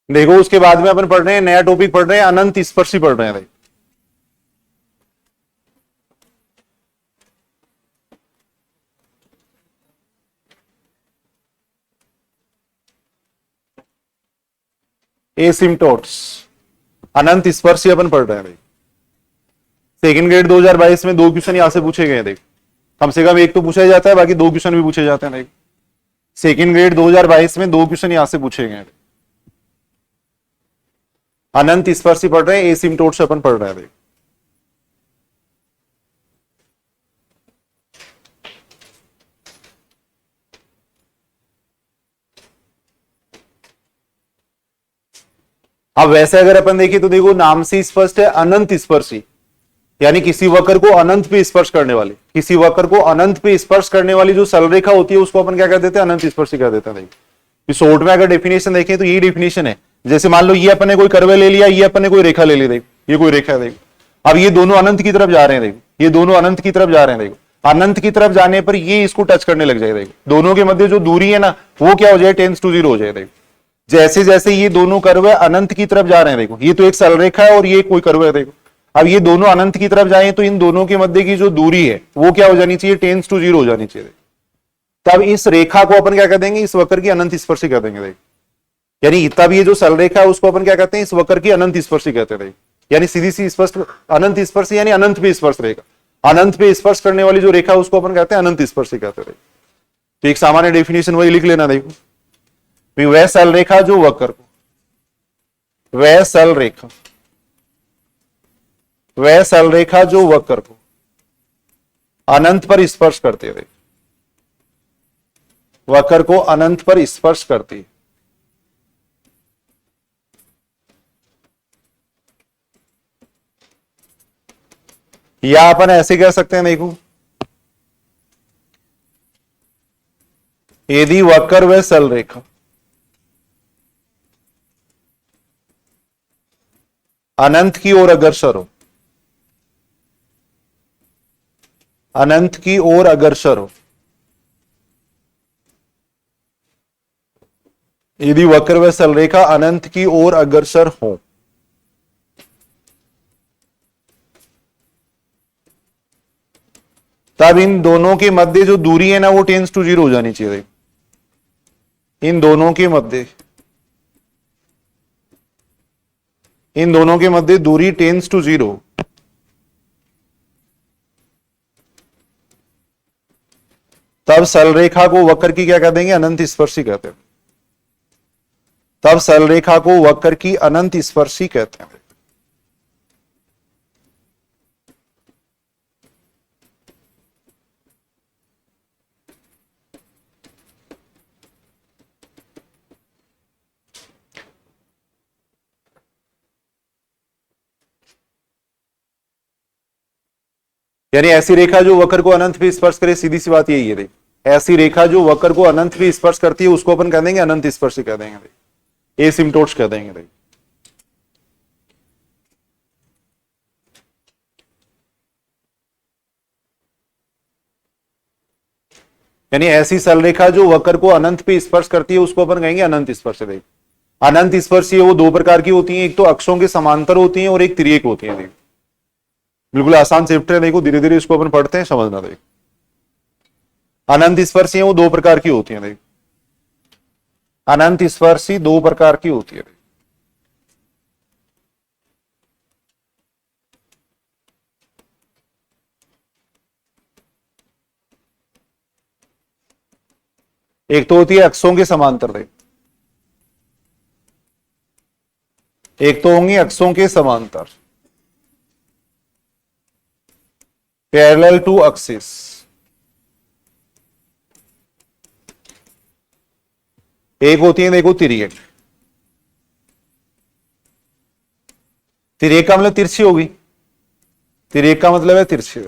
देखो उसके बाद में अपन पढ़ रहे हैं, नया टॉपिक पढ़ रहे हैं, अनंत स्पर्शी पढ़ रहे हैं। देखो एसिम्टोट्स, अनंत स्पर्शी अपन पढ़ रहे हैं। देखो सेकंड ग्रेड 2022 में 2 क्वेश्चन यहां से पूछे गए। देखो कम से कम एक तो पूछा ही जाता है, बाकी 2 क्वेश्चन भी पूछे जाते हैं। देखो सेकंड ग्रेड 2022 में 2 क्वेश्चन यहां से पूछे गए। अनंत स्पर्शी पढ़ रहे हैं, एसिम्टोट्स अपन पढ़ रहे हैं। देखो अब वैसे अगर अपन देखें तो देखो नाम से स्पष्ट है, अनंत स्पर्शी, यानी किसी वक्र को अनंत पे स्पर्श करने वाली, किसी वक्र को अनंत पे स्पर्श करने वाली जो सरल रेखा होती है उसको अपन क्या कह देते हैं, अनंत स्पर्शी कह देते हैं। शॉर्ट में अगर डेफिनेशन देखें तो यही डेफिनेशन है। जैसे मान लो ये अपन ने कोई कर्वे ले लिया, ये अपन ने कोई रेखा ले ली। देखो ये कोई रेखा है। देखो अब ये दोनों अनंत की तरफ जा रहे हैं। देखो ये दोनों अनंत की तरफ जा रहे हैं। देखो अनंत की तरफ जाने पर ये इसको टच करने लग जाए। देखो दोनों के मध्य जो दूरी है ना वो क्या हो जाए, टेंस टू जीरो हो जाए। देखो जैसे जैसे ये दोनों कर्व अनंत की तरफ जा रहे हैं, देखो ये तो एक सरल रेखा है और ये कोई कर्व है। देखो अब ये दोनों अनंत की तरफ जाए तो इन दोनों के मध्य की जो दूरी है वो क्या हो जानी चाहिए, टेंस टू जीरो हो जानी चाहिए। तब इस रेखा को अपन क्या कह देंगे, इस वक्र की अनंत स्पर्शी कह देंगे। देखो यानी तब ये जो सरल रेखा है उसको अपन क्या कहते हैं, इस वक्र की अनंत स्पर्शी कहते हैं। यानी सीधी सी स्पर्श, अनंत स्पर्शी यानी अनंत पे स्पर्श रेखा, अनंत पे स्पर्श करने वाली जो रेखा उसको अपन कहते हैं अनंत स्पर्शी कहते हैं। तो एक सामान्य डेफिनेशन वही लिख लेना। देखो वह सरल रेखा जो वक्र को, वह सरल रेखा, वह सरल रेखा जो वक्र को अनंत पर स्पर्श करते हुए, वक्र को अनंत पर स्पर्श करती है, या अपन ऐसे कह सकते हैं। देखो यदि वक्र व सरल रेखा अनंत की ओर अग्रसर हो, अनंत की ओर अग्रसर हो, यदि वक्र व सरल रेखा अनंत की ओर अग्रसर हो तब इन दोनों के मध्य जो दूरी है ना वो टेंस टू जीरो हो जानी चाहिए। इन दोनों के मध्य, इन दोनों के मध्य दूरी टेंस टू जीरो, तब सरल रेखा को वक्र की क्या कह देंगे, अनंत स्पर्शी कहते हैं। तब सरल रेखा को वक्र की अनंत स्पर्शी कहते हैं। यानी ऐसी रेखा जो वक्र को अनंत पे स्पर्श करे, सीधी सी बात यही है। देख ऐसी रेखा जो वक्र को अनंत पे स्पर्श करती है उसको अपन कह देंगे अनंत स्पर्शी कह देंगे, एसिम्टोट्स कह देंगे। देख यानी ऐसी सरल रेखा जो वक्र को अनंत पे स्पर्श करती है उसको अपन कहेंगे अनंत स्पर्श। देख अनंत स्पर्शी वो दो प्रकार की होती है, एक तो अक्षों के समांतर होती है और एक तिर्यक होती है। देख बिल्कुल आसान चैप्टर है। देखो धीरे धीरे इसको अपन पढ़ते हैं, समझना। देख अनंत स्पर्शी वो दो प्रकार की होती है। देख अनंत स्पर्शी दो प्रकार की होती है। एक तो होती है अक्षों के समांतर। देख एक तो होंगी अक्षों के समांतर, पैरेलल टू एक्सिस। एक होती है देखो तिर्यक, तिर्यक का मतलब तिरछी होगी, तिर्यक का मतलब है तिरछी।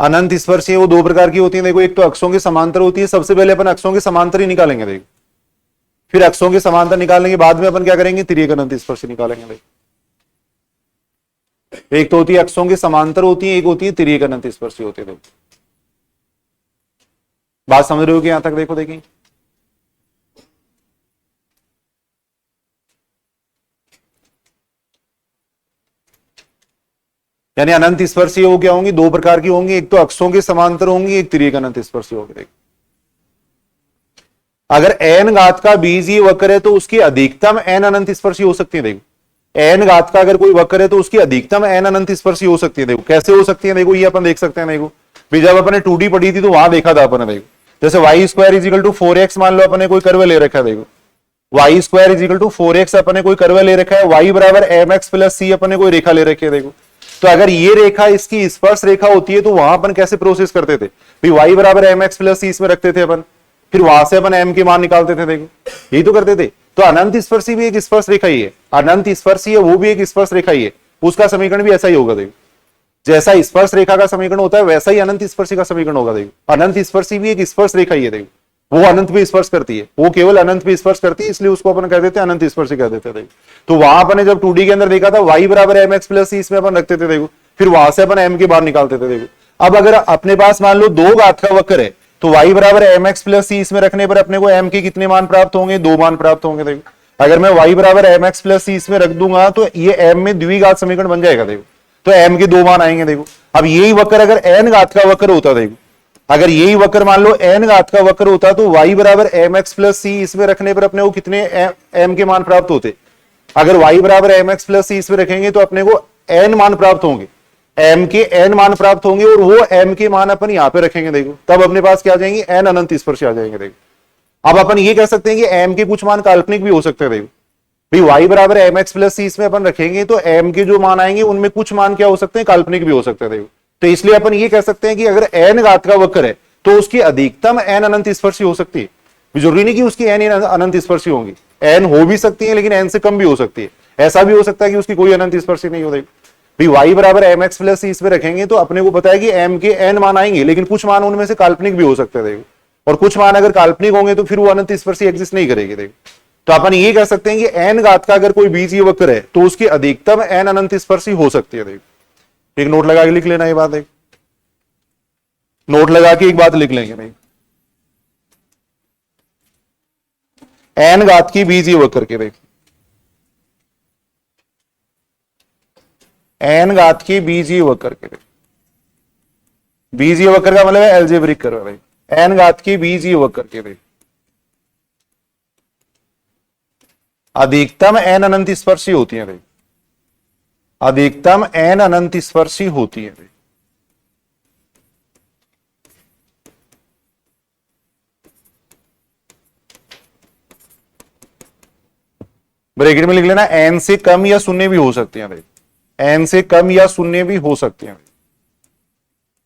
अनंत स्पर्शी वो दो प्रकार की होती है देखो, एक तो अक्षों के समांतर होती है, सबसे पहले अपन अक्षों के समांतर ही निकालेंगे देखो, फिर अक्षों के समांतर निकालने के बाद में अपन क्या करेंगे, तिर्यक अनंत स्पर्शी निकालेंगे देखो। एक तो होती है अक्षों के समांतर होती है, एक होती है तिर्यक अनंत स्पर्शी होती है देखो। बात समझ रहे हो कि यहां तक देखो देखिए, यानी अनंत स्पर्शी वो क्या होंगी, दो प्रकार की होंगी, एक तो अक्षों के समांतर होंगी, एक तिर्यक अनंत स्पर्शी होगी देखो। अगर n घात का बीजीय वक्र है तो उसकी अधिकतम n अनंत स्पर्शी हो सकती है देखो। n घात का अगर कोई वक्र है तो उसकी अधिकतम n अनंत स्पर्शी हो सकती है देखो। कैसे हो सकती है देखो, ये अपन देख सकते हैं देखो, भी जब अपने 2D पढ़ी थी तो वहां देखा था अपन देखो, जैसे Y square is equal to 4x मान लो अपने कोई कर्व ले रखा है देखो, Y square is equal to 4x अपने कोई कर्व ले रखा है, y बराबर mx प्लस c अपने कोई रेखा ले रखी है देखो। तो अगर ये रेखा इसकी स्पर्श रेखा होती है तो वहां अपन कैसे प्रोसेस करते थे, भी y बराबर mx प्लस c इसमें रखते थे अपन, फिर वहां से अपन m के मान निकालते थे देखो, यही तो करते थे। तो अनंत स्पर्शी भी एक स्पर्श रेखा ही है, अनंत स्पर्शी है वो भी एक स्पर्श रेखा ही है, उसका समीकरण भी ऐसा ही होगा देखो, जैसा स्पर्श रेखा का समीकरण होता है वैसा ही अनंत स्पर्शी का समीकरण होगा देखो। अनंत स्पर्शी भी एक स्पर्श रेखा ही है देखो, वो अनंत पे स्पर्श करती है, वो केवल अनंत पे स्पर्श करती है, इसलिए उसको अपन कह देते हैं अनंत स्पर्शी कह देते थे। तो वहां अपन ने जब 2D के अंदर देखा था y बराबर mx प्लस c इसमें अपन रखते थे देखो, फिर वहां से अपन m के बाहर निकालते थे देखो। अब अगर अपने पास मान लो दो घात का वक्र है तो y बराबर mx प्लस c इसमें रखने पर अपने को m के कितने मान प्राप्त होंगे, दो मान प्राप्त होंगे देखो। अगर मैं y बराबर mx प्लस c इसमें रख दूंगा तो ये m में द्विघात समीकरण बन जाएगा देखो, तो m के दो मान आएंगे देखो। अब यही वक्र अगर n घात का वक्र होता देखो, अगर यही वक्र मान लो n घात का वक्र होता तो y बराबर mx प्लस c इसमें रखने पर अपने को कितने m के मान प्राप्त होते। अगर y बराबर mx प्लस c इसमें रखेंगे तो अपने को n मान प्राप्त होंगे, m के n मान प्राप्त होंगे, और वो m के मान अपन यहाँ पे रखेंगे देखो, तब अपने पास क्या आ जाएंगे, n अनंत स्पर्शी आ जाएंगे देखो। अब अपन ये कह सकते हैं कि m के कुछ मान काल्पनिक भी हो सकते हैं देखो, भाई y बराबर mx प्लस c इसमें अपन रखेंगे तो m के जो मान आएंगे उनमें कुछ मान क्या हो सकते हैं, काल्पनिक भी हो सकते हैं देखो। तो इसलिए अपन ये कह सकते हैं कि अगर n घात का वक्र है तो उसकी अधिकतम n अनंत स्पर्शी हो सकती है। जरूरी नहीं कि उसकी n अनंत स्पर्शी होंगी, n हो भी सकती है लेकिन n से कम भी हो सकती है। ऐसा भी हो सकता है कि उसकी कोई अनंत स्पर्शी नहीं हो। भाई y बराबर mx प्लस c इसमें रखेंगे तो अपने को पता है कि m के n मान आएंगे, लेकिन कुछ मान उनमें से काल्पनिक भी हो सकते हैं देखो, और कुछ मान अगर काल्पनिक होंगे तो फिर वो अनंत स्पर्शी एग्जिस्ट नहीं करेगी देखो। तो अपन ये कह सकते हैं कि n घात का अगर कोई बीजीय वक्र है तो उसकी अधिकतम n अनंत स्पर्शी हो सकती है देखो। एक नोट लगा के लिख लेना ये बात, एक नोट लगा के एक बात लिख लेंगे भाई, n घात की बीजीय वक्र के देख, n घात की बीजीय वक्र के, बीजीय वक्र का मतलब है एल्जेब्रिक कर्व भाई, n घात की बीजीय वक्र के देख अधिकतम n अनंत स्पर्शी होती है भाई, अधिकतम n अनंत स्पर्शी होती है भाई। ब्रैकेट में लिख लेना n से कम या शून्य भी हो सकती है भाई, n से कम या शून्य भी हो सकती है।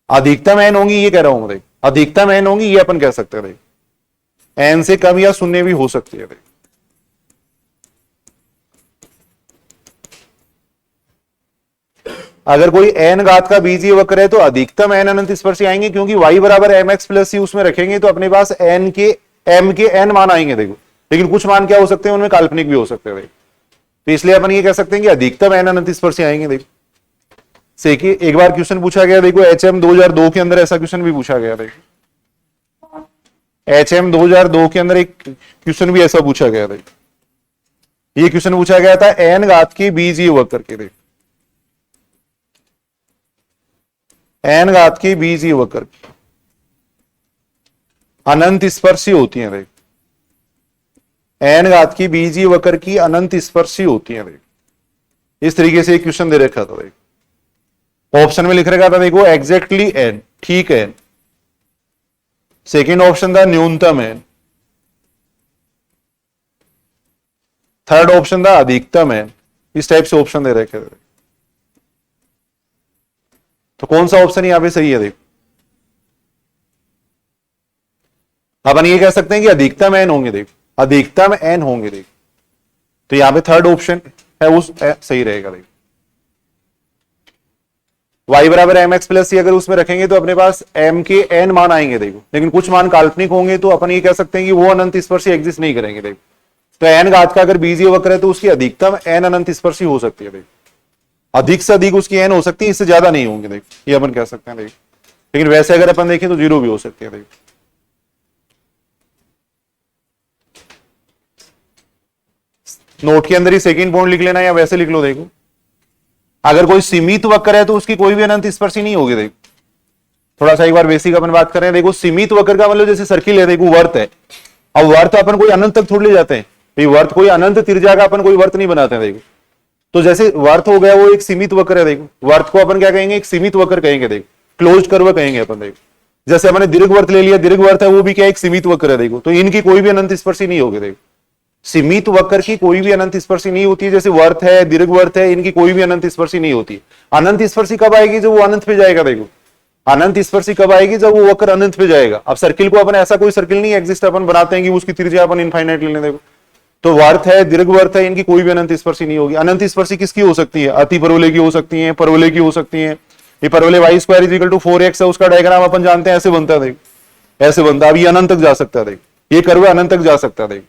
अधिकतम n होंगी ये कह रहा हूं भाई, अधिकतम n होंगी ये अपन कह सकते हैं भाई, n से कम या शून्य भी हो सकती है भाई। अगर कोई n घात का बीजीय वक्र है तो अधिकतम n अनंत स्पर्शी आएंगे, क्योंकि y बराबर mx प्लस c उसमें रखेंगे तो अपने पास m के n मान आएंगे देखो, लेकिन कुछ मान क्या हो सकते हैं, उनमें काल्पनिक भी हो सकते हैं। तो इसलिए अपन ये कह सकते हैं कि अधिकतम n अनंत स्पर्शी आएंगे देखो। से कि एक बार क्वेश्चन पूछा गया देखो, HM 2002 के अंदर ऐसा क्वेश्चन भी पूछा गया देखो, HM 2002 के अंदर एक क्वेश्चन भी ऐसा पूछा गया देखो। ये क्वेश्चन पूछा गया था n घात की बीजीय वक्र के देखो, n घात की बीजीय वक्र की अनंत स्पर्शी होती है देख, n घात की बीजीय वक्र की अनंत स्पर्शी होती है देख। इस तरीके से एक क्वेश्चन दे रखा था देख, ऑप्शन में लिख रखा था देखो एग्जैक्टली n, ठीक है। सेकेंड ऑप्शन था न्यूनतम n, थर्ड ऑप्शन था अधिकतम n। इस टाइप से ऑप्शन दे रखे थे, तो कौन सा ऑप्शन यहां पे सही है देखो। अपन ये कह सकते हैं कि अधिकतम n होंगे देखो, अधिकतम n होंगे देखो, तो यहां पे थर्ड ऑप्शन है वो सही रहेगा देखो। y बराबर एम एक्स प्लस सी अगर उसमें रखेंगे तो अपने पास m के n मान आएंगे देखो, लेकिन कुछ मान काल्पनिक होंगे तो अपन ये कह सकते हैं कि वो अनंत स्पर्शी एग्जिस्ट नहीं करेंगे देखो। तो n घात का अगर बीजीय वक्र है तो उसकी अधिकतम n अनंत स्पर्शी हो सकती है देखो, अधिक से अधिक उसकी n हो सकती है, इससे ज्यादा नहीं होंगे देखो, ये अपन कह सकते हैं देखो। लेकिन वैसे अगर अपन देखें तो 0 भी हो सकती है देखो। नोट के अंदर ही सेकंड पॉइंट लिख लेना या वैसे लिख लो देखो, अगर कोई सीमित वक्र है तो उसकी कोई भी अनंत स्पर्शी नहीं होगी देखो। थोड़ा सा एक बार बेसिक अपन बात कर रहे हैं देखो, सीमित वक्र का मतलब जैसे सर्किल है देखो, वर्त है, अब वर्त अपन कोई अनंत तक थोड़ी ले जाते हैं, ये वर्त कोई अनंत त्रिज्या का अपन कोई वर्त नहीं बनाते हैं देखो। तो जैसे वर्त हो गया वो एक सीमित वक्र है देखो, वर्त को अपन क्या कहेंगे, एक सीमित वक्र कहेंगे देखो, क्लोज्ड कर्व कहेंगे अपन देखो। जैसे हमने दीर्घवर्त ले लिया, दीर्घवर्त है वो भी क्या एक सीमित वक्र है देखो, तो इनकी कोई भी अनंत स्पर्शी नहीं होगी देखो, सीमित वक्र की कोई भी अनंत स्पर्शी नहीं होती है। जैसे वर्त है, दीर्घवर्त है, इनकी कोई भी अनंत स्पर्शी नहीं होती। अनंत स्पर्शी कब आएगी, जब वो अनंत पे जाएगा देखो, अनंत स्पर्शी कब आएगी, जब वो वक्र अनंत पे जाएगा। अब सर्किल को अपन ऐसा कोई सर्किल नहीं एग्जिस्ट अपन बनाते हैं कि उसकी त्रिज्या अपन इनफाइनाइट लेने देखो, तो वर्त है, दीर्घवर्त है, इनकी कोई भी अनंत स्पर्शी नहीं होगी। अनंत स्पर्शी किसकी हो सकती है, अति परवलय की हो सकती है, परवलय की हो सकती है। ये परवलय Y square equal to 4x है, उसका डायग्राम अपन जानते हैं, ऐसे बनता है देख, ऐसे बनता है। अब ये अनंत तक जा सकता है देख, ये कर्व अनंत तक जा सकता है देख,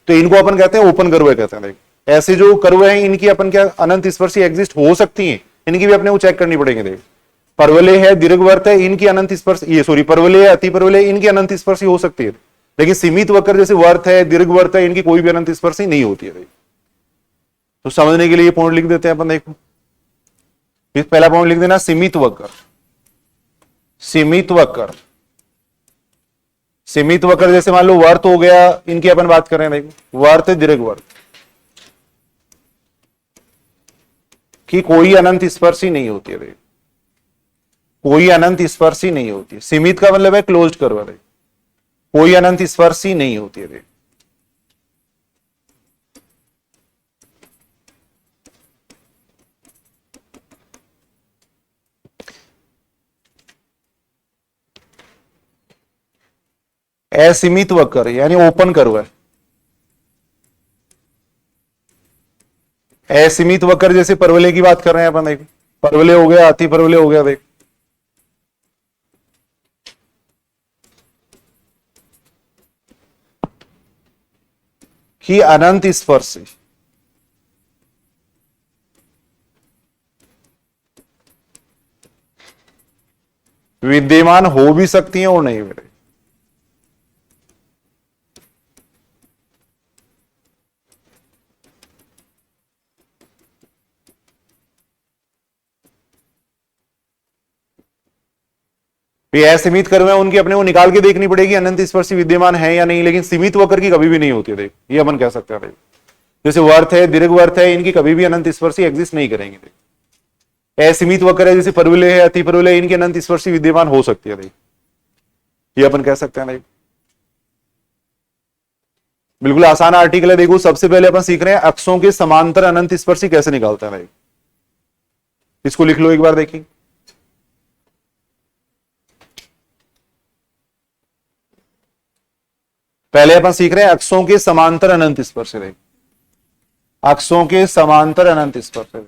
तो इनको अपन कहते हैं ओपन कर्व कहते हैं देख। ऐसे जो कर्व है इनकी अपन क्या अनंत स्पर्शी एग्जिस्ट हो सकती है, इनकी भी अपने को चेक करनी पड़ेगी देख। परवलय है, दीर्घवर्त है, इनकी अनंत स्पर्श, ये सॉरी परवलय है, अति परवलय, इनकी अनंत स्पर्शी हो सकती है। लेकिन सीमित वक्र जैसे वर्त है, दीर्घवर्त है, इनकी कोई भी अनंत स्पर्शी नहीं होती है देख। तो समझने के लिए ये पॉइंट लिख देते हैं अपन देखो, पहला पॉइंट लिख देना सीमित वक्र, सीमित वक्र, सीमित वक्र जैसे मान लो वर्त हो गया, इनकी अपन बात कर रहे हैं देखो, वर्त दीर्घवर्त की कोई अनंत स्पर्शी नहीं होती है देखो, कोई अनंत स्पर्शी नहीं होती है। सीमित का मतलब है क्लोज्ड कर्व है, कोई अनंत स्पर्शी नहीं होती है देखो। असीमित वक्र यानी ओपन कर्व है, असीमित वक्र जैसे परवलय की बात कर रहे हैं अपन देखो, परवलय हो गया, अति परवलय हो गया देख, कि अनंत स्पर्शी विद्यमान हो भी सकती है और नहीं भी। ये असीमित कर्व है, उनकी अपने को निकाल के देखनी पड़ेगी अनंत स्पर्शी विद्यमान है या नहीं, लेकिन सीमित वक्र की कभी भी नहीं होती है देख, ये अपन कह सकते हैं देख। जैसे वर्त है, दीर्घवर्त है, इनकी कभी भी अनंत स्पर्शी एग्जिस्ट नहीं करेंगे देख। असीमित वक्र है जैसे परवलय है, अति परवलय, इनकी अनंत स्पर्शी विद्यमान हो सकती है देख, ये अपन कह सकते हैं देख। बिल्कुल आसान आर्टिकल है देखो। सबसे पहले अपन सीख रहे हैं अक्षों के समांतर अनंत स्पर्शी कैसे निकालते हैं देख, इसको लिख लो एक बार देखिए। पहले अपन सीख रहे हैं अक्षों के समांतर अनंत स्पर्श देख, अक्षों के समांतर अनंत स्पर्श,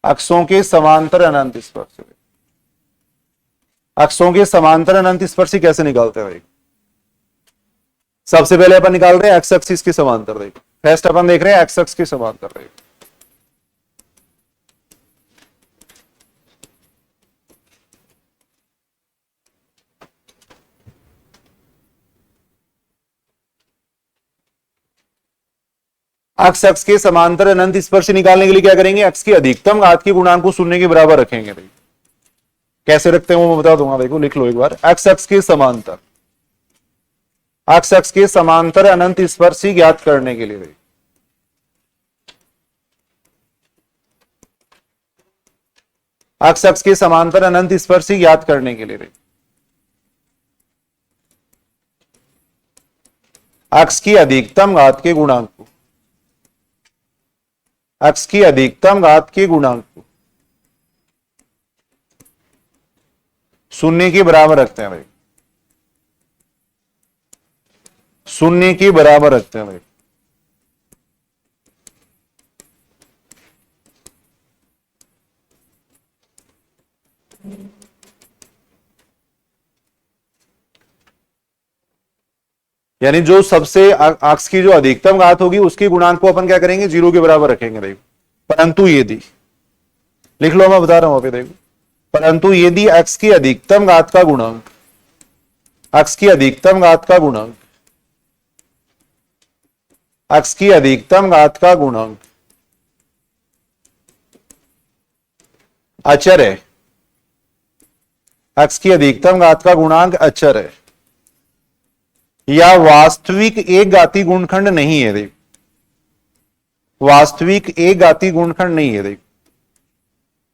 अक्षों के समांतर अनंत स्पर्श, अक्षों के समांतर अनंत स्पर्शी कैसे निकालते हैं देख। सबसे पहले अपन निकाल रहे हैं एक्स एक्सिस के समांतर देख, फर्स्ट अपन देख रहे हैं एक्स एक्सिस के समांतर देख। अक्ष अक्ष के समांतर अनंत स्पर्श निकालने के लिए क्या करेंगे, अक्ष की अधिकतम घात के गुणांक को शून्य के बराबर रखेंगे। कैसे रखते हैं वो मैं बता दूंगा, देखो लिख लो एक बार। अक्ष अक्ष के समांतर, अक्ष अक्ष के समांतर अनंत स्पर्शी ज्ञात करने के लिए, अक्ष अक्ष के समांतर अनंत स्पर्शी ज्ञात करने के लिए अक्ष की अधिकतम घात के गुणांक को, अक्ष की अधिकतम घात के गुणांक को शून्य के बराबर रखते हैं भाई, शून्य के बराबर रखते हैं भाई। यानी जो सबसे अक्स की जो अधिकतम घात होगी उसकी गुणांक को अपन क्या करेंगे, 0 के बराबर रखेंगे। देखो परंतु यदि, लिख लो मैं बता रहा हूं अभी, देखो परंतु यदि एक्स की अधिकतम घात का गुणांक, एक्स की अधिकतम घात का गुणांक, एक्स की अधिकतम घात का गुणांक अचर है, एक्स की अधिकतम घात का गुणांक अचर है या वास्तविक एक घाती गुणखंड नहीं है, देख वास्तविक एक घाती गुणखंड नहीं है, देख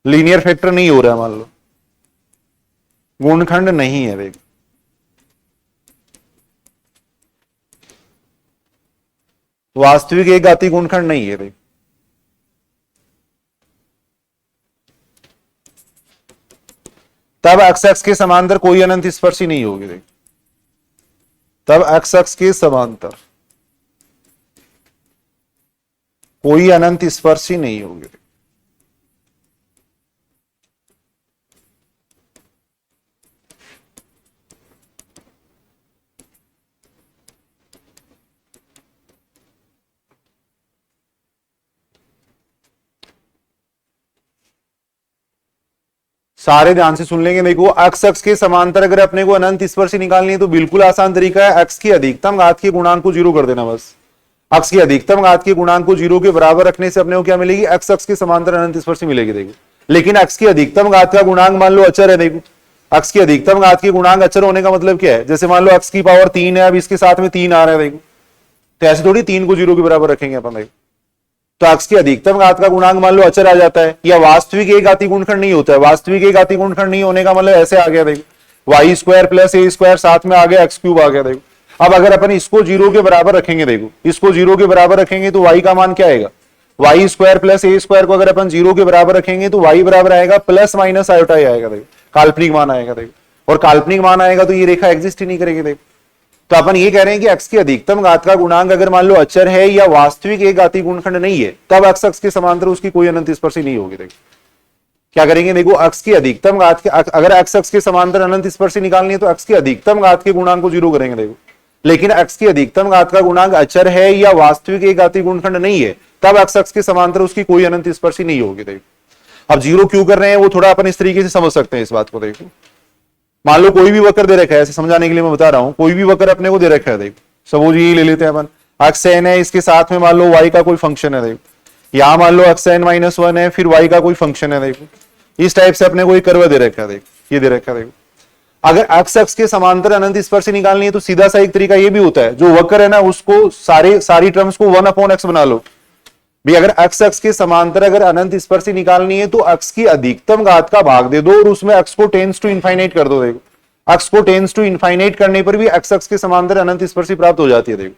लीनियर फैक्टर नहीं हो रहा है, मान लो गुणखंड नहीं है, देख वास्तविक एक घाती गुणखंड नहीं है, देख तब एक्स एक्स के समांतर कोई अनंत स्पर्शी नहीं होगी, देख तब एक्स एक्स के समांतर कोई अनंत स्पर्शी नहीं होगी। सारे ध्यान से सुन लेंगे। देखो एक्स एक्स के समांतर अगर अपने को अनंत स्पर्शी निकालनी है तो बिल्कुल आसान तरीका है, एक्स की अधिकतम घात के गुणांक को 0 कर देना बस। एक्स की अधिकतम घात के गुणांक को 0 के बराबर रखने से अपने को क्या मिलेगी, एक्स एक्स के समांतर अनंत स्पर्शी मिलेगी। देखो लेकिन एक्स की अधिकतम घात का गुणांक मान लो अचर है। देखो एक्स की अधिकतम घात के गुणांक अचर होने का मतलब क्या है, जैसे मान लो एक्स की पावर 3 है, अब इसके साथ में 3 आ रहा है। देखो तो ऐसे थोड़ी 3 को 0 के बराबर रखेंगे अपन। देखो तो एक्स की अधिकतम घात का गुणांक मान लो अचर आ जाता है, या वास्तविक एक घाती गुणखंड नहीं होता है। वास्तविक एक घाती गुणखंड नहीं होने का मतलब ऐसे आ गया, देखो वाई स्क्वायर प्लस ए स्क्वायर साथ में आ गया एक्स क्यूब आ गया। देखो अब अगर अपन इसको 0 के बराबर रखेंगे, देखो इसको 0 के बराबर रखेंगे तो वाई का मान क्या आएगा, वाई स्क्वायर प्लस ए स्क्वायर को अगर अपन 0 के बराबर रखेंगे तो वाई बराबर आएगा प्लस माइनस आयोटा ही आएगा। देखो काल्पनिक मान आएगा। देखो और काल्पनिक मान आएगा तो ये रेखा एग्जिस्ट ही नहीं करेगी। देखो तो अपन ये कह रहे हैं कि एक्स की अधिकतम घात का गुणांक अगर मान लो अचर है या वास्तविक एक घाती गुणखंड नहीं है, तब एक्स एक्स के समांतर उसकी कोई अनंत स्पर्शी नहीं होगी। देखो क्या करेंगे, देखो एक्स की अधिकतम घात के, अगर एक्स एक्स के समांतर अनंत स्पर्शी निकालनी है तो एक्स की अधिकतम घात के गुणांक को 0 करेंगे। देखो लेकिन एक्स की अधिकतम घात का गुणांक अचर है या वास्तविक एक घाती गुणखंड नहीं है, तब एक्स एक्स के समांतर उसकी कोई अनंत स्पर्शी नहीं होगी। देखो अब 0 क्यों कर रहे हैं वो थोड़ा अपन इस तरीके से समझ सकते हैं इस बात को। देखो मान लो कोई भी वक्र दे रखा है, ऐसे समझाने के लिए मैं बता रहा हूं, कोई भी वक्र अपने को दे रखा है। देखो सपोज ये ले लेते हैं अपन, एक्स एन है, इसके साथ में मान लो वाई का कोई फंक्शन है। देखो यहां मान लो एक्स एन माइनस 1 है, फिर वाई का कोई फंक्शन है। देखो इस टाइप से अपने को एक कर्व दे रखा है। देखो ये दे रखा है। देखो अगर एक्स एक्स के समांतर अनंत स्पर्शी निकालनी है तो सीधा सा एक तरीका ये भी होता है, जो वक्र है ना उसको सारी टर्म्स को 1/x बना लो भी। अगर एक्स एक्स के समांतर अगर अनंत स्पर्शी निकालनी है तो एक्स की अधिकतम घात का भाग दे दो और उसमें एक्स को टेंस टू इनफाइनाइट कर दो। देखो एक्स को टेंस टू इनफाइनाइट करने पर भी एक्स एक्स के समांतर अनंत स्पर्शी प्राप्त हो जाती है। देखो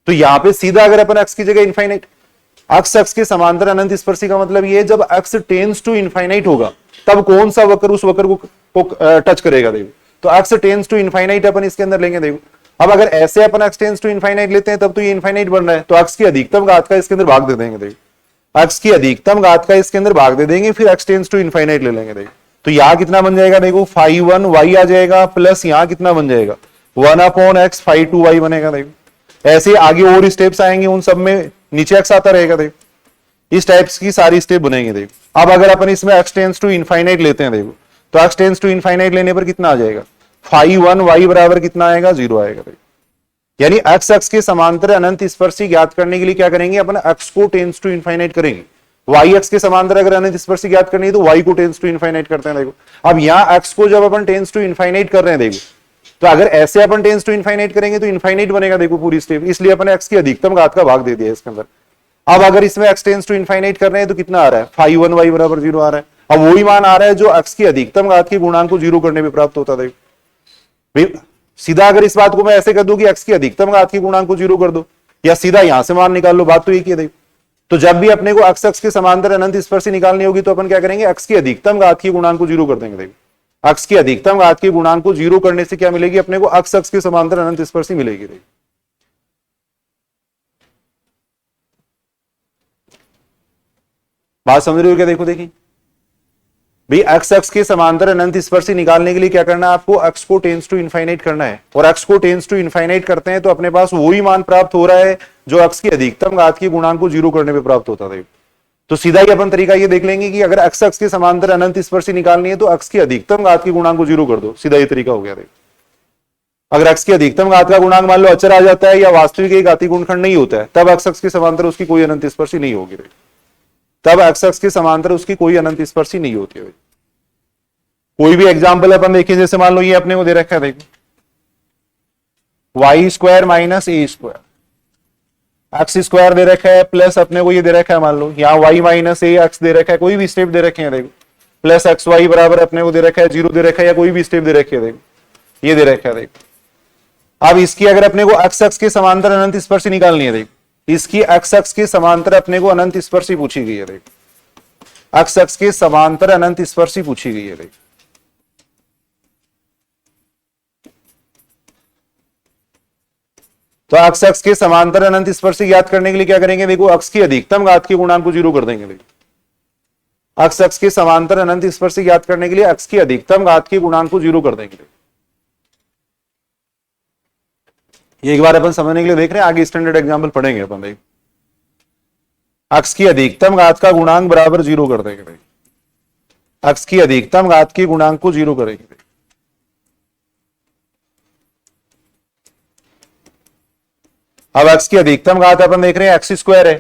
तो यहां पे सीधा अगर अपन एक्स की जगह इनफाइनाइट, एक्स एक्स के समांतर अनंत स्पर्शी का मतलब ये है जब एक्स टेंस टू इनफाइनाइट होगा तब कौन सा वक्र उस वक्र को टच करेगा। देखो तो एक्स टेंस टू इनफाइनाइट अपन इसके अंदर लेंगे। देखो अब अगर ऐसे अपन एक्स टेंस टू इनफाइनाइट लेते हैं तब तो ये इनफाइनाइट बन रहा है, तो एक्स की अधिकतम घात का इसके अंदर भाग दे देंगे। देखो एक्स की अधिकतम घात का इसके अंदर भाग दे देंगे, फिर एक्स टेंस टू इनफाइनाइट ले लेंगे। देखो तो यहां कितना बन जाएगा, देखो 5 1 y आ जाएगा, प्लस यहां कितना बन जाएगा 1/x 5 2 y बनेगा। देखो ऐसे आगे और स्टेप्स आएंगे, उन सब में नीचे एक्स आता रहेगा। देखो इस टाइप्स की सारी स्टेप बनेंगे। देखो अब अगर अपन इसमें एक्स टेंस टू इनफाइनाइट लेते हैं, देखो तो एक्स टेंस टू इनफाइनाइट लेने पर कितना आ जाएगा, 5 1 y बराबर कितना आएगा, 0 आएगा। देखो यानी एक्स एक्स के समांतर अनंत स्पर्शी ज्ञात करने के लिए क्या करेंगे, अपन एक्स को टेंस टू इनफाइनाइट करेंगे। वाई एक्स के समांतर अगर अनंत स्पर्शी ज्ञात करनी है तो वाई को टेंस टू इनफाइनाइट करते हैं। देखो अब यहां एक्स को जब अपन टेंस टू इनफाइनाइट कर रहे हैं, देखो तो अगर ऐसे अपन टेंस टू इनफाइनाइट करेंगे तो इनफाइनाइट बनेगा। देखो पूरी स्टेप, इसलिए अपन एक्स की अधिकतम घात का भाग दे दिया इसके अंदर। अब अगर इसमें एक्स टेंस टू इनफाइनाइट कर रहे हैं तो कितना आ रहा है, 5 1 y बराबर 0 आ रहा है। अब वही मान आ रहा है जो एक्स की अधिकतम घात के गुणांक को 0 करने पर प्राप्त होता। देखो सीधा अगर इस बात को मैं ऐसे कर दूं कि एक्स की अधिकतम घात के गुणांक को 0 कर दो, या सीधा यहां से मान निकाल लो, बात तो एक ही है। देखो तो जब भी अपने को एक्स एक्स के समांतर अनंत स्पर्शी निकालनी होगी तो अपन क्या करेंगे, एक्स की अधिकतम घात के गुणांक को 0 कर देंगे। देखो एक्स की अधिकतम घात के गुणांक को 0 करने से क्या मिलेगी, अपने को एक्स एक्स के समांतर अनंत स्पर्शी मिलेगी। देखो बात समझ रहे हो क्या, देखो देखिए भाई एक्स एक्स के समांतर अनंत स्पर्शी निकालने के लिए क्या करना है आपको, एक्स को टेंस टू इनफाइनाइट करना है, और एक्स को टेंस टू इनफाइनाइट करते हैं तो अपने पास वही मान प्राप्त हो रहा है जो एक्स की अधिकतम घात के गुणांक को 0 करने पे प्राप्त होता था। तो सीधा ही अपन तरीका ये देख लेंगे कि अगर एक्स एक्स के समांतर अनंत स्पर्शी निकालनी है तो एक्स की अधिकतम घात के गुणांक को 0 कर दो, सीधा ये तरीका हो गया। अगर एक्स की अधिकतम घात का गुणांक मान लो अचर आ जाता है या वास्तविक एक घातीय गुणनखंड नहीं होता है, तब एक्स एक्स के समांतर उसकी कोई अनंत स्पर्शी नहीं होगी। तब एक्स एक्स के समांतर उसकी कोई अनंत स्पर्शी नहीं होती है। कोई भी एग्जाम्पल अपन देखिए, जैसे मान लो ये अपने को दे रखा है, देखो वाई स्क्वायर माइनस ए स्क्वायर, एक्स स्क्वायर दे रखा है, प्लस अपने को ये दे रखा है, मान लो यहाँ वाई माइनस ए एक्स दे रखा है, कोई भी स्टेप दे रखे हैं देखो, प्लस एक्स वाई बराबर अपने को दे रखा है 0 दे रखा है, या कोई भी स्टेप दे रखे है देखो, ये दे रखा है देखो। अब इसकी अगर अपने को एक्स एक्स के समांतर अनंत स्पर्शी निकालनी है, देखो इसकी एक्स एक्स के समांतर अपने को अनंत स्पर्शी पूछी गई है, देखो एक्स एक्स के समांतर अनंत स्पर्शी पूछी गई है, देखो तो एक्स एक्स के समांतर अनंत स्पर्शी ज्ञात करने के लिए क्या करेंगे, देखो एक्स की अधिकतम घात के गुणांक को 0 कर देंगे। देखो एक्स एक्स के समांतर अनंत स्पर्शी ज्ञात करने के लिए एक्स की अधिकतम घात के गुणांक को 0 कर देंगे। ये एक बार अपन समझने के लिए देख रहे हैं, आगे स्टैंडर्ड एग्जाम्पल पढ़ेंगे अपन। देख एक्स की अधिकतम घात का गुणांक बराबर 0 कर देंगे। एक्स की अधिकतम घात के गुणांक को 0 करेंगे। अब एक्स की अधिकतम घात अपन देख रहे हैं एक्स स्क्वायर है,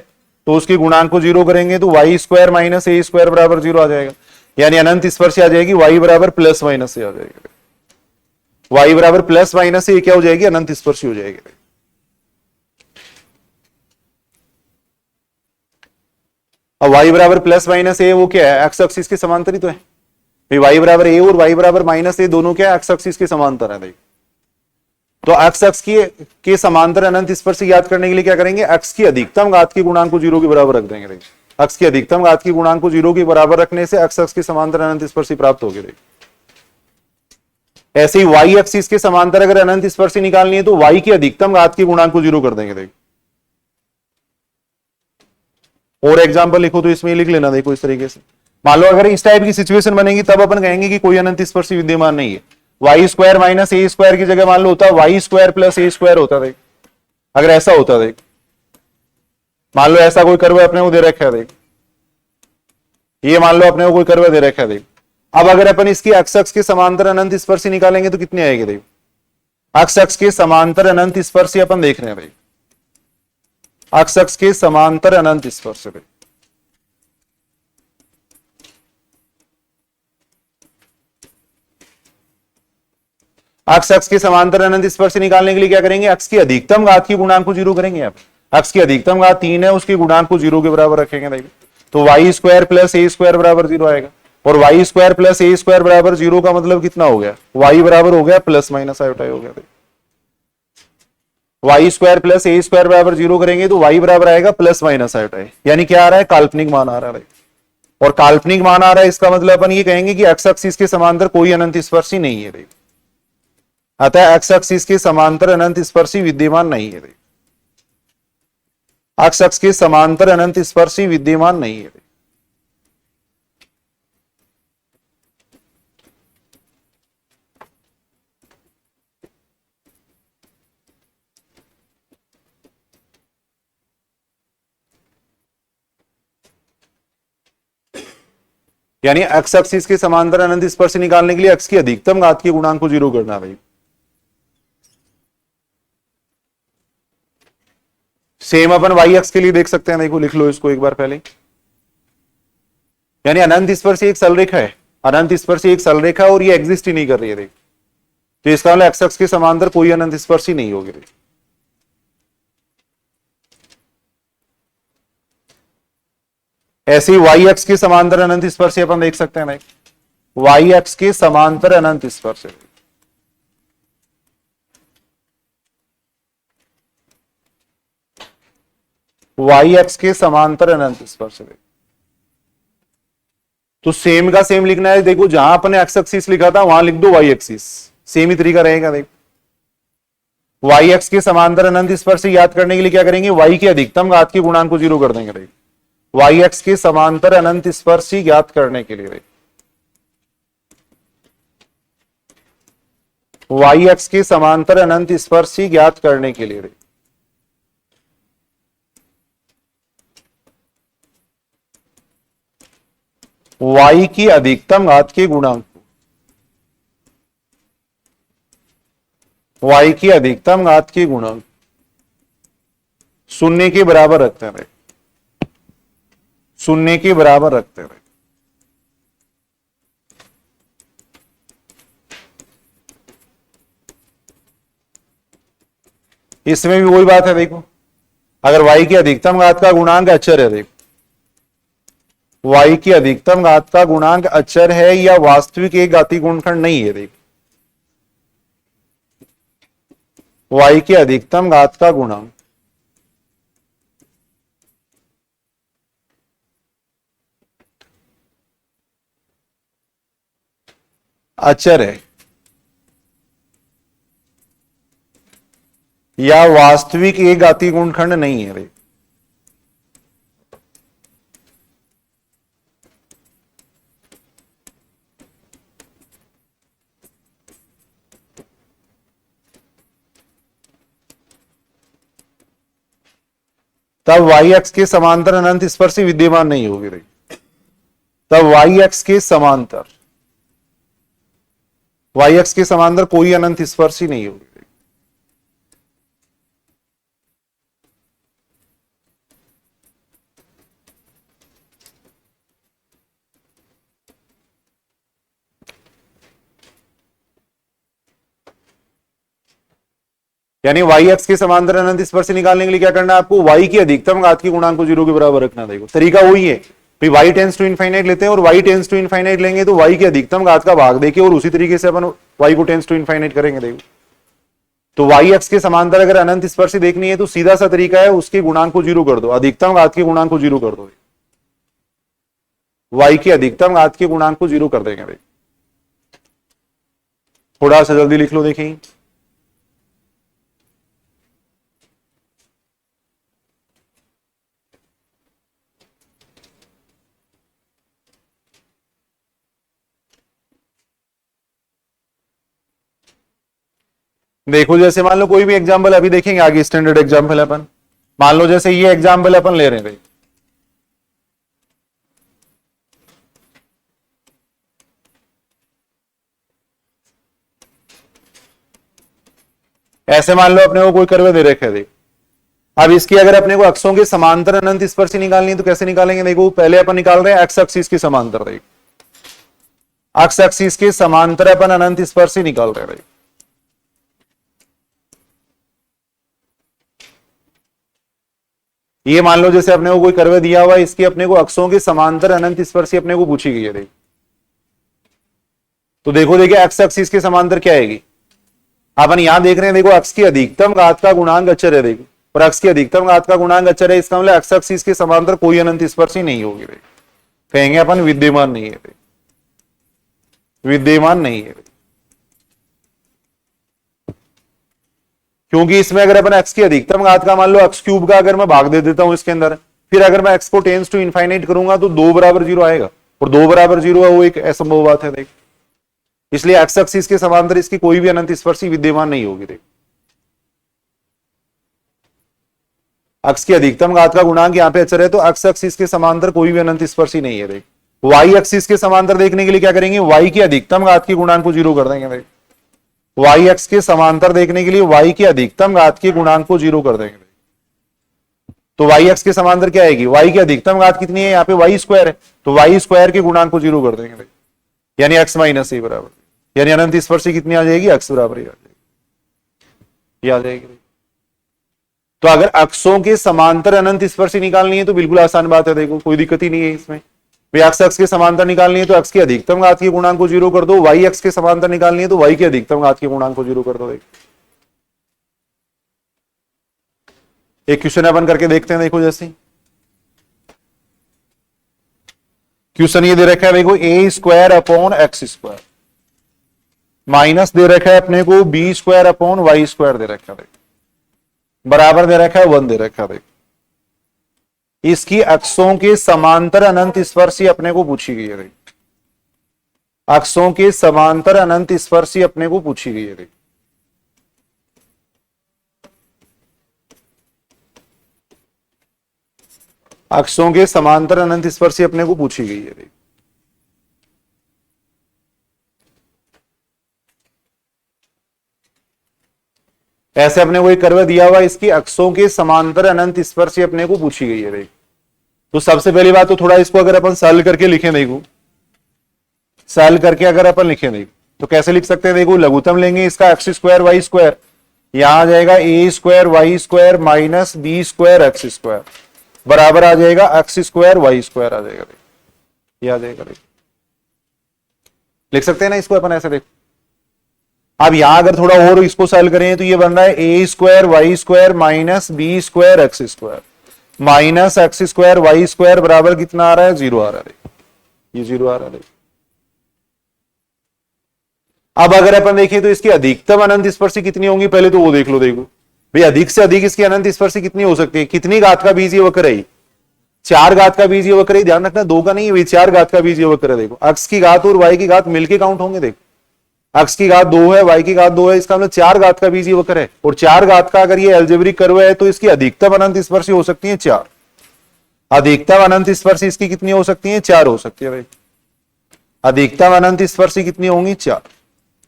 तो उसके गुणांक को 0 करेंगे तो वाई स्क्वायर माइनस ए स्क्वायर बराबर 0 आ जाएगा, यानी अनंत स्पर्शी आ जाएगी वाई बराबर प्लस माइनस ए आ जाएगी। वाई बराबर प्लस माइनस ए क्या हो जाएगी, अनंत स्पर्शी हो जाएगी। अब वाई बराबर प्लस माइनस ए वो क्या है, एक्स एक्सिस के समांतर ही तो है। वाई बराबर ए और वाई बराबर माइनस ए दोनों क्या है, एक्स एक्सिस के समांतर है। देखिए तो एक्स एक्स के समांतर अनंत स्पर्शी याद करने के लिए क्या करेंगे, एक्स की अधिकतम घात के गुणांक को 0 के बराबर रख देंगे। देखिए एक्स की अधिकतम घात के गुणांक को 0 के बराबर रखने से एक्स एक्स के समांतर अनंत स्पर्शी प्राप्त होगी। ऐसे ही वाई एक्सिस के समांतर अगर अनंत स्पर्शी निकालनी है तो वाई की अधिकतम घात के गुणांक को 0 कर देंगे। देखिए और एग्जाम्पल लिखो तो इसमें लिख लेना, देखो इस तरीके से मान लो अगर इस टाइप की सिचुएशन बनेगी तब अपन कहेंगे कि कोई अनंत स्पर्शी विद्यमान नहीं है। वाई स्क्वायर माइनस ए स्क्वायर की जगह मान लो होता वाई स्क्वायर प्लस ए स्क्वायर होता। देख अगर ऐसा होता, देख मान लो ऐसा कोई कर्व अपने को दे रखा है, देख ये मान लो अपने को कोई कर्व दे रखा है। देख अब अगर अपन इसकी एक्स एक्स के समांतर अनंत स्पर्शी निकालेंगे तो कितनी आएगी। देख एक्स एक्स के समांतर अनंत स्पर्शी अपन देख रहे हैं। देख एक्स एक्स के समांतर अनंत स्पर्शी, एक्स एक्स के समांतर अनंत स्पर्शी निकालने के लिए क्या करेंगे, एक्स की अधिकतम घात की गुणांक को 0 करेंगे। आप एक्स की अधिकतम घात 3 है, उसके गुणांक को 0 के बराबर रखेंगे। देखिए तो वाई स्क्वायर प्लस ए स्क्वायर बराबर 0 आएगा, और वाई स्क्वायर प्लस ए स्क्वायर बराबर 0 का मतलब कितना हो गया, वाई बराबर हो गया प्लस माइनस आयोटा हो गया। वाई स्क्वायर प्लस ए स्क्वायर बराबर 0 करेंगे तो वाई बराबर आएगा प्लस माइनस आयोटा, यानी क्या आ रहा है, काल्पनिक मान आ रहा है। और काल्पनिक मान आ रहा है इसका मतलब अपन ये कहेंगे कि एक्स एक्सिस के समांतर कोई अनंत स्पर्शी नहीं है। अतः एक्स एक्सिस के समांतर अनंत स्पर्शी विद्यमान नहीं है। एक्स एक्स के समांतर अनंत स्पर्शी विद्यमान नहीं है। यानी एक्स एक्सिस के समांतर अनंत स्पर्शी निकालने के लिए एक्स की अधिकतम घात के गुणांक को 0 करना भाई। सेम अपन वाई एक्स के लिए देख सकते हैं, देखो लिख लो इसको एक बार पहले। यानी अनंत स्पर्शी एक सरलरेखा है, अनंत स्पर्शी एक सरलरेखा और ये एग्जिस्ट ही नहीं कर रही है। देख तो इसका मतलब एक्स एक्स के समांतर कोई अनंत स्पर्शी नहीं होगी। ऐसे ही वाई एक्स के समांतर अनंत स्पर्शी अपन देख सकते हैं। वाई एक्स के समांतर अनंत स्पर्शी, वाई एक्स के समांतर अनंत स्पर्शी, तो सेम का सेम लिखना है। देखो जहां अपने एक्स एक्सिस लिखा था वहां लिख दो वाई एक्सिस, सेम ही तरीका रहेगा। देखो वाई एक्स के समांतर अनंत स्पर्शी याद करने के लिए क्या करेंगे, वाई की अधिकतम घात के गुणांक को 0 कर देंगे। वाई एक्स के समांतर अनंत स्पर्शी ज्ञात करने के लिए वाई एक्स के समांतर अनंत स्पर्शी ज्ञात करने के लिए वाई की अधिकतम घात के गुणांक, वाई की अधिकतम घात के गुणांक शून्य के बराबर रखते हैं, शून्य के बराबर रखते हैं। इसमें भी वही बात है, देखो अगर y की अधिकतम घात का गुणांक अचर है, देखो y की अधिकतम घात का गुणांक अचर है या वास्तविक एक घातीय गुणनखंड नहीं है, देखो y की अधिकतम घात का गुणांक अचर है या वास्तविक एक घातीय गुणनखंड नहीं है, तब वाई एक्स के समांतर अनंत स्पर्शी विद्यमान नहीं होगी, तब वाई एक्स के समांतर, वाई एक्स के समांतर कोई अनंत स्पर्शी नहीं होगी। यानी वाई एक्स के समांतर अनंत स्पर्शी निकालने के लिए क्या करना है आपको, वाई की अधिकतम घात के गुणांक को 0 के बराबर रखना। देखो तरीका वही है, भाई वाई टेंस टू इनफाइनाइट लेते हैं और वाई टेंस टू इनफाइनाइट लेंगे तो वाई की अधिकतम घात का भाग देके और उसी तरीके से अपन वाई को टेंस टू इनफाइनाइट करेंगे। देखो तो वाई एक्स के समांतर अगर अनंत स्पर्शी देखनी है तो सीधा सा तरीका है, उसके गुणांक को 0 कर दो, अधिकतम घात के गुणांक को 0 कर दो, वाई की अधिकतम घात के गुणांक को 0 कर देंगे। थोड़ा सा जल्दी लिख लो, देखिए देखो जैसे मान लो कोई भी एग्जांपल अभी देखेंगे आगे, स्टैंडर्ड एग्जांपल अपन मान लो जैसे ये एग्जांपल अपन ले रहे हैं, ऐसे मान लो अपने को कोई कर्व दे रखे है, अब इसकी अगर अपने को अक्षों के समांतर अनंत स्पर्शी निकालनी है तो कैसे निकालेंगे। देखो पहले अपन निकाल रहे हैं एक्स एक्सिस के समांतर, देखो एक्स एक्सिस के समांतर अपन अनंत स्पर्शी निकाल रहे हैं। ये मान लो जैसे अपने को कोई कर्व दिया हुआ है, इसके अपने को अक्षों के समांतर अनंत स्पर्शी अपने को पूछी गई है। देखो तो देखो देखिए एक्स एक्सिस के समांतर क्या आएगी, अपन यहां देख रहे हैं, देखो अक्ष की अधिकतम घात का गुणांक अचर है, देखो और अक्ष की अधिकतम घात का गुणांक अचर है, इसका मतलब एक्स एक्सिस के समांतर कोई अनंत स्पर्शी नहीं होगी। देखो कहेंगे अपन विद्यमान नहीं है, विद्यमान नहीं है, क्योंकि इसमें अगर अपन एक्स की अधिकतम घात का मान लो एक्स क्यूब का अगर मैं भाग दे देता हूं इसके अंदर, फिर अगर मैं एक्स को टेंस टू इनफाइनाइट करूंगा तो 2 बराबर 0 आएगा और 2 बराबर 0 है वो एक असंभव बात है। देख इसलिए एक्स एक्सिस के समांतर इसकी कोई भी अनंत स्पर्शी विद्यमान नहीं होगी। देख अक्ष की अधिकतम घात का गुणांक यहाँ पे अचर है तो एक्स एक्सिस के समांतर कोई भी अनंत स्पर्शी नहीं है। देख वाई एक्सिस के समांतर देखने के लिए क्या करेंगे, वाई की अधिकतम घात के गुणांक को 0 कर देंगे। देख वाई एक्स के समांतर देखने के लिए वाई की अधिकतम घात के गुणांक को 0 कर देंगे। तो वाई एक्स के समांतर क्या आएगी, वाई की अधिकतम घात कितनी है, यहाँ पे वाई स्क्वायर है तो वाई स्क्वायर के गुणांक को 0 कर देंगे, यानी एक्स माइनस ए बराबर, यानी अनंत स्पर्शी कितनी आ जाएगी, एक्स बराबर ही आ जाएगी, ये आ जाएगी। तो अगर अक्षों के समांतर अनंत स्पर्शी निकालनी है तो बिल्कुल आसान बात है, देखो कोई दिक्कत ही नहीं है इसमें। एक्स एक्स के समांतर निकालनी है तो एक्स की अधिकतम घात के गुणांक को 0 कर दो, वाई एक्स के समांतर निकालनी है तो वाई की अधिकतम घात के गुणांक को 0 कर दो। एक क्वेश्चन अपन करके देखते हैं, देखो जैसे क्वेश्चन ये दे रखा है, देखो A square upon X square minus दे रखा है अपने को B square upon Y square दे रखा है, बराबर दे रखा है 1 दे रखा है। इसकी अक्षों के समांतर अनंत स्पर्शी अपने को पूछी गई है। अक्षों के समांतर अनंत स्पर्शी अपने को पूछी गई है। अक्षों के समांतर अनंत स्पर्शी अपने को पूछी गई है। ऐसे अपने को एक कर्व दिया हुआ, इसकी अक्षों के समांतर अनंत स्पर्शी अपने को पूछी गई है। देख, तो सबसे पहली बात तो थोड़ा इसको अगर अपन सॉल्व करके लिखें, देखो सॉल्व करके अगर अपन लिखें देखो तो कैसे लिख सकते हैं। देखो लघुत्तम लेंगे इसका एक्स स्क्वायर वाई स्क्वायर, यहां आ जाएगा A square Y square minus B square X square बराबर आ जाएगा एक्स स्क्वायर वाई स्क्वायर आ जाएगा। ये आ जाएगा, देखो लिख सकते हैं ना इसको अपन ऐसे। देखो अब यहां अगर थोड़ा और इसको सॉल्व करें तो ये बन रहा है A square Y square minus B square X square minus X square Y square बराबर कितना आ रहा है, 0 आ रहा है। ये 0 आ रहा है। अब अगर अपन देखें तो इसकी अधिकतम अनंत स्पर्शी कितनी होंगी, पहले तो वो देख लो। देखो भाई अधिक से अधिक इसकी अनंत स्पर्शी कितनी हो सकती है, कितनी घात का बीजीय वक्र है, 4 घात का बीजीय वक्र है। ध्यान रखना 2 का नहीं है, 4 घात का बीजीय वक्र है। देखो अक्स की घात और वाई की घात मिलके काउंट होंगे। देखो अक्स की घात 2 है, वाई की घात 2 है, इसका मतलब 4 घात का बीजीय वक्र है। और 4 घात का अगर ये अलजेब्रिक कर्व है तो इसकी अधिकतम अनंत स्पर्शी हो सकती है 4। अधिकतम अनंत स्पर्शी इसकी कितनी हो सकती है, 4 हो सकती है। भाई अधिकतम अनंत स्पर्शी कितनी होंगी, 4।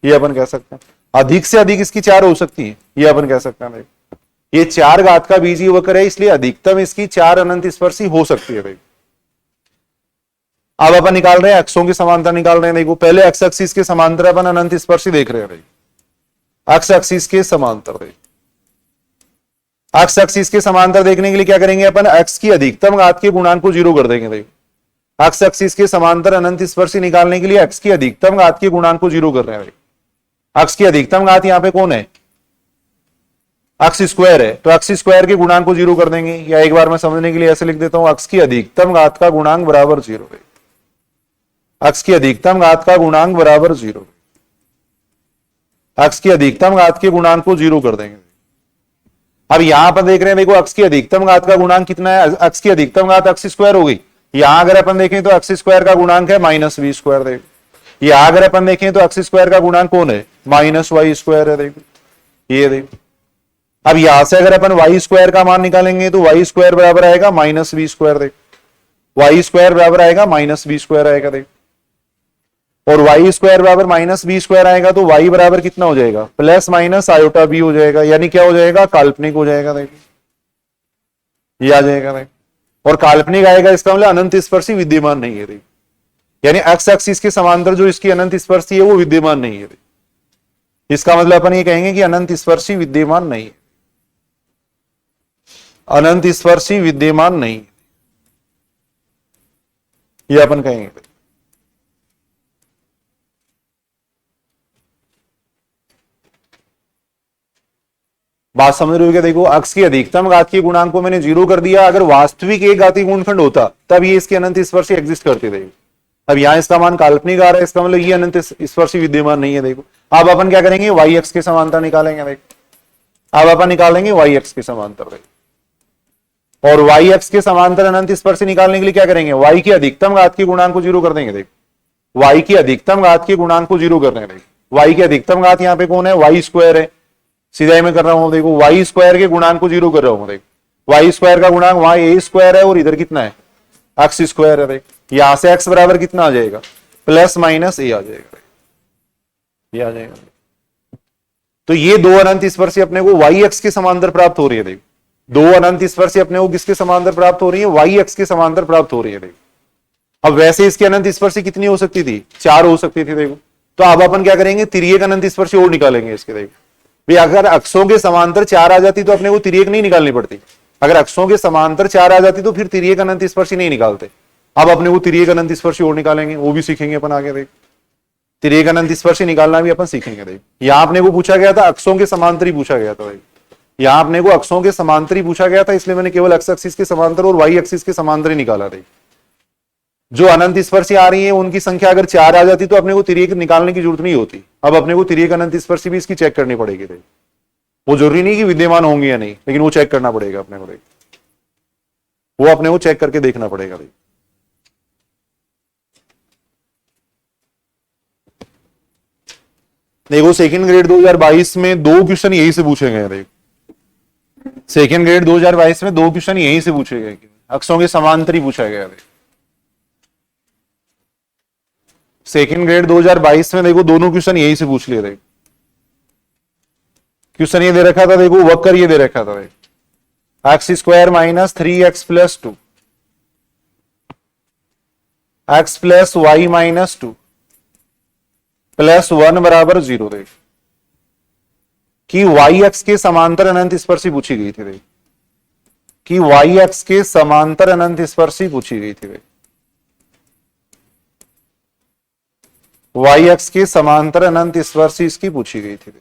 ये अपन कह सकते हैं। अधिक से अधिक इसकी 4 हो सकती है, ये अपन कह सकते हैं। भाई ये 4 घात का बीजीय वक्र है, इसलिए अधिकतम इसकी 4 अनंत स्पर्शी हो सकती है। भाई अब अपन निकाल रहे हैं अक्षों के समांतर निकाल रहे हैं। देखो पहले एक्स एक्सिस के समांतर अपन अनंत स्पर्शी देख रहे हैं। भाई एक्स एक्सिस के समांतर, भाई एक्स एक्सिस के समांतर देखने के लिए क्या करेंगे अपन, एक्स की अधिकतम घात के गुणांक को 0 कर देंगे। देखो एक्स एक्सिस के समांतर अनंत स्पर्शी निकालने के लिए एक्स की अधिकतम घात के गुणांक को 0 कर रहे हैं। एक्स की अधिकतम घात यहां पे कौन है, एक्स स्क्वायर है, तो एक्स स्क्वायर के गुणांक को 0 कर देंगे। या एक बार मैं समझने के लिए ऐसे लिख देता हूं, एक्स की अधिकतम घात का गुणांक बराबर 0 है। एक्स की अधिकतम घात का गुणांक बराबर 0। एक्स की अधिकतम घात के गुणांक को 0 कर देंगे। अब यहां पर देख रहे हैं, देखो एक्स की अधिकतम घात का गुणांक कितना है, एक्स की अधिकतम घात एक्स स्क्वायर हो गई। यहां अगर अपन देखें तो एक्स स्क्वायर का गुणांक है माइनस बी स्क्वायर। देखो यहां अगर अपन देखें तो एक्स स्क्वायर का गुणांक कौन है, माइनस वाई स्क्वायर है। देखो ये देखो अब यहां से अगर अपन वाई स्क्वायर का मान निकालेंगे तो वाई स्क्वायर बराबर आएगा माइनस बी स्क्वायर। देखो वाई स्क्वायर बराबर आएगा माइनस बी स्क्वायर आएगा। देखो और वाई स्क्वायर बराबर माइनस बी स्क्वायर आएगा तो वाई बराबर कितना हो जाएगा, प्लस माइनस आयोटा बी हो जाएगा। यानी क्या हो जाएगा, काल्पनिक हो जाएगा। देखो ये आ जाएगा। देखो और काल्पनिक आएगा, इसका मतलब अनंत स्पर्शी विद्यमान नहीं है। देखो यानी एक्स एक्सिस के समांतर जो इसकी अनंत स्पर्शी है वो विद्यमान नहीं है। इसका मतलब अपन ये कहेंगे कि अनंत स्पर्शी विद्यमान नहीं है, अनंत स्पर्शी विद्यमान नहीं, ये अपन कहेंगे। बात समझ रहे हो क्या। देखो अक्स की अधिकतम घात के गुणांक को मैंने 0 कर दिया। अगर वास्तविक एक घातीय गुणनखंड होता तब ये इसके अनंत स्पर्शी एग्जिस्ट करते थे। अब यहां इसका मान काल्पनिक आ रहा है, इसका मतलब ये अनंत स्पर्शी विद्यमान नहीं है। देखो अब अपन क्या करेंगे, वाई एक्स के समांतर निकालेंगे। देखो अब अपन निकालेंगे वाई एक्स के समांतर। देखो और वाई एक्स के समांतर अनंत स्पर्शी निकालने के लिए क्या करेंगे, वाई की अधिकतम घात के गुणांक को 0 कर देंगे। देखो वाई की अधिकतम घात के गुणांक को 0 कर रहे हैं। वाई की अधिकतम घात यहाँ पे कौन है, वाई स्क्वायर है। सीधा मैं कर रहा हूं, देखो वाई स्क्वायर के गुणांक को 0 कर रहा हूं। देखो वाई स्क्वायर का गुणांक वहां ए स्क्वायर है और इधर कितना है, एक्स स्क्वायर है। देखो यहां से एक्स बराबर कितना आ जाएगा, प्लस माइनस ए आ जाएगा। ये आ जाएगा। तो ये दो अनंत स्पर्शी अपने को वाई एक्स के समांतर प्राप्त हो रही है। देखो दो अनंत स्पर्शी अपने को किसके समांतर प्राप्त हो रही है, वाई एक्स के समांतर प्राप्त हो रही है। देखो अब वैसे इसकी अनंत स्पर्शी कितनी हो सकती थी, 4 हो सकती थी। देखो तो अब अपन क्या करेंगे, तिर्यक अनंत स्पर्शी और निकालेंगे इसके। देखो भाई अगर अक्षों के समांतर 4 आ जाती तो अपने को तिर्यक नहीं निकालनी पड़ती। अगर अक्षों के समांतर 4 आ जाती तो फिर तिर्यक अनंत स्पर्शी नहीं निकालते। अब अपने को तिर्यक अनंत स्पर्शी और निकालेंगे, वो भी सीखेंगे अपन आगे। देख तिर्यक अनंत स्पर्शी निकालना भी अपन सीखेंगे। देख यहां अपने को पूछा गया था अक्षों के समांतर ही पूछा गया था। यहां अपने को अक्षों के समांतर ही पूछा गया था, इसलिए मैंने केवल एक्स एक्सिस के समांतर और वाई एक्सिस के समांतर ही निकाला। देख जो अनंत स्पर्शी आ रही है उनकी संख्या अगर 4 आ जाती तो अपने को तिर्यक निकालने की जरूरत नहीं होती। अब अपने को तिर्यक अनंत स्पर्शी भी इसकी चेक करनी पड़ेगी। वो जरूरी नहीं कि विद्यमान होंगी या नहीं, लेकिन वो चेक करना पड़ेगा अपने को। वो अपने को चेक करके देखना पड़ेगा। देखो सेकंड ग्रेड 2022 में 2 क्वेश्चन यही से पूछे गए। देखो सेकंड ग्रेड 2022 में 2 क्वेश्चन यही से पूछे गए। अक्षों के समांतर ही पूछा गया है। सेकंड ग्रेड 2022 में देखो दोनों क्वेश्चन यही से पूछ लिए थे। क्वेश्चन ये दे रखा था देखो, वक्र ये दे रखा था देखो, X square minus 3x plus 2 X plus Y minus 2 plus 1 बराबर 0 देख कि वाई एक्स के समांतर अनंत स्पर्शी पूछी गई थी देख कि वाई एक्स के समांतर अनंत स्पर्शी पूछी गई थी देख वाई एक्स के समांतर अनंत स्पर्शी इसकी पूछी गई थी।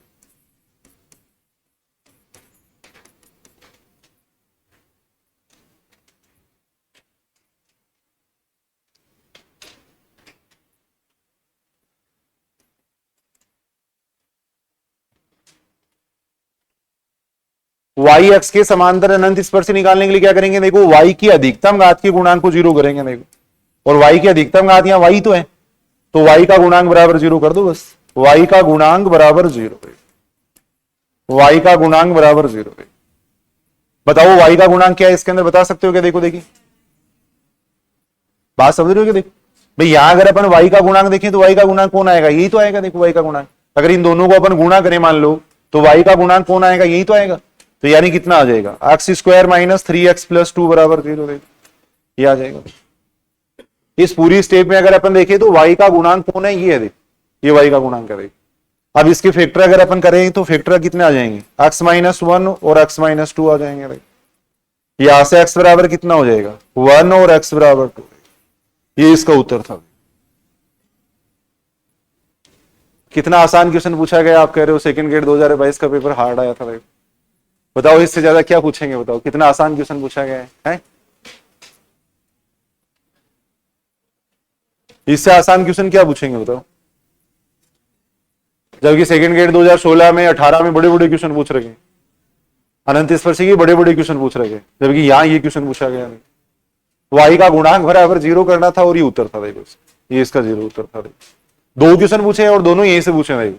वाई एक्स के समांतर अनंत स्पर्शी निकालने के लिए क्या करेंगे देखो, वाई की अधिकतम घात के गुणांक को 0 करेंगे देखो, और वाई की अधिकतम घात यहां वाई तो है, तो वाई का गुणांक बराबर 0 कर दो बस। वाई का गुणांक बराबर 0, वाई का गुणांक बराबर 0। बताओ वाई का गुणांक क्या है इसके अंदर, बता सकते हो क्या? देखो देखिए, बात समझ रहे हो क्या? देखो भाई यहां अगर अपन वाई का गुणांक देखें तो वाई का गुणांक कौन आएगा? यही तो आएगा। देखो वाई का गुणांक अगर इन दोनों को अपन गुणा करें मान लो, तो वाई का गुणांक कौन आएगा? यही तो आएगा। तो यानी कितना आ जाएगा? X square minus 3x plus 2 बराबर 0 ये आ जाएगा। इस पूरी स्टेप में अगर अपन देखें तो वाई का गुणांक कौन है? ये है, देख ये वाई का गुणांक है। अब इसके फैक्टर अगर अपन करें तो फैक्टर कितने आ जाएंगे? x माइनस 1 और x माइनस 2 आ जाएंगे। देख यहां से x बराबर कितना हो जाएगा? 1 और x बराबर 2। ये इसका उत्तर था। कितना आसान क्वेश्चन पूछा गया। आप कह रहे हो सेकंड ग्रेड 2022 का पेपर हार्ड आया था। बताओ इससे ज्यादा क्या पूछेंगे? बताओ कितना आसान क्वेश्चन पूछा गया है? इससे आसान क्वेश्चन क्या पूछेंगे बताओ? जबकि सेकंड ग्रेड 2016 में 18 में बड़े बड़े क्वेश्चन पूछ रहे हैं, अनंत स्पर्शी के बड़े बड़े क्वेश्चन पूछ रहे हैं, जबकि यहां ये क्वेश्चन पूछा गया नहीं। वाई का गुणांक बराबर 0 करना था और ये उत्तर था। देखो ये इसका 0 उत्तर था। दो क्वेश्चन पूछे और दोनों यहीं से पूछे। देखो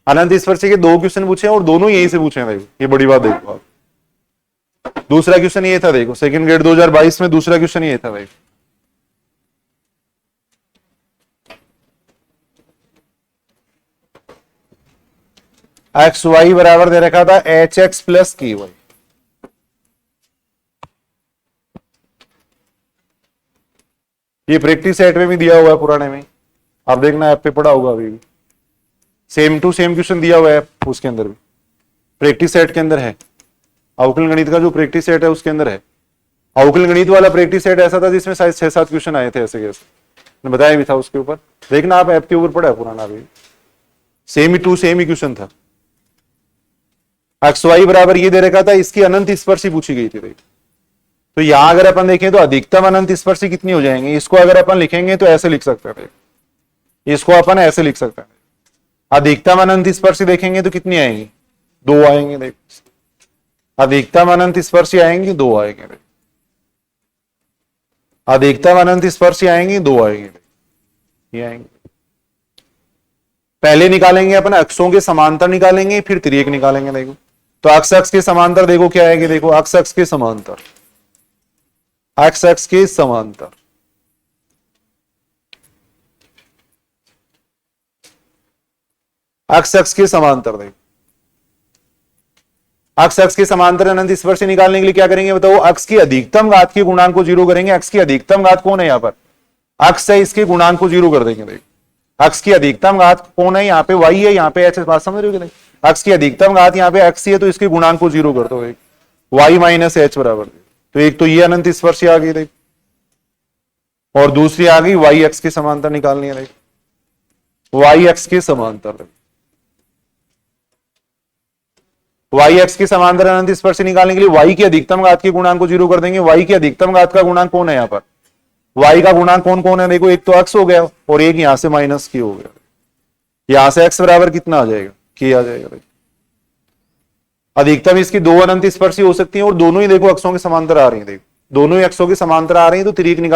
अनंत स्पर्शी के दो क्वेश्चन पूछे और दोनों यहीं से पूछे। देखो ये बड़ी बात देखो आप। दूसरा क्वेश्चन ये था देखो, सेकंड ग्रेड 2022 में दूसरा क्वेश्चन ये था। देखो एक्स वाई बराबर दे रखा था एच एक्स प्लस की वाई। ये प्रैक्टिस सेट में भी दिया हुआ है पुराने में, आप देखना ऐप पे पढ़ा होगा अभी भी। सेम टू सेम क्वेश्चन दिया हुआ है उसके अंदर भी, प्रैक्टिस सेट के अंदर है। अवकलन गणित का जो प्रैक्टिस सेट है उसके अंदर है। अवकलन गणित वाला प्रैक्टिस सेट ऐसा था जिसमें शायद 6-7 क्वेश्चन आए थे ऐसे कैसे, मैं बताया भी था उसके ऊपर। देखना आप ऐप के ऊपर पढ़ा है पुराना भी, सेम ही क्वेश्चन था। एक्स वाई बराबर ये दे रखा था, इसकी अनंत स्पर्शी पूछी गई थी। तो यहां अगर अपन देखें तो अधिकतम अनंत स्पर्शी कितनी हो जाएंगे? इसको अगर अपन लिखेंगे तो ऐसे लिख सकते हैं, इसको अपन ऐसे लिख सकते हैं। अधिकतम अनंत स्पर्शी देखेंगे तो कितनी आएंगी? 2 आएंगे। देखो अधिकतम अनंत स्पर्शी आएंगे 2 आएंगे। अधिकतम अनंत स्पर्शी आएंगे 2 आएंगे, ये आएंगे। पहले निकालेंगे अपन अक्षों के समांतर निकालेंगे, फिर तिर्यक निकालेंगे। देखो तो अक्ष के समांतर देखो क्या आएंगे? देखो अक्ष के समांतर, अक्ष के समांतर, अक्ष के समांतर। देखो अक्ष के समांतर अनंत स्पर्शी निकालने के लिए क्या करेंगे बताओ? अक्ष की अधिकतम घात के गुणांक को 0 करेंगे। अक्ष की अधिकतम घात कौन है? यहाँ पर अक्ष है, इसके गुणांक को 0 कर देंगे। देखो अक्ष की अधिकतम घात कौन है? यहाँ पे वाई है, यहाँ पे एच है। बात समझ रहे हो कि नहीं? अक्ष की अधिकतम घात यहाँ पे एक्स है, तो इसके गुणांक को 0 कर दो। वाई माइनस एच बराबर। तो एक तो ये अनंत स्पर्शी आ गई देख, और दूसरी आ गई वाई एक्स के समांतर निकालनी है। देख वाई एक्स के समांतर, वाई एक्स के समांतर अनंत स्पर्शी निकालने के लिए वाई की अधिकतम घात के गुणांक को 0 कर देंगे। वाई की अधिकतम घात का गुणांक कौन है? यहाँ पर वाई का गुणांक कौन कौन है? देखो एक तो एक्स हो गया और एक यहां से माइनस की हो गया। यहां से एक्स बराबर कितना आ जाएगा? की आ जाएगा। अधिकतम इसकी 2 अनंत स्पर्शी हो सकती है और दोनों ही देखो अक्षों के समांतर आ रही है। देखो दोनों ही अक्षों के समांतर आ रही है, तो तिर्यक निकाल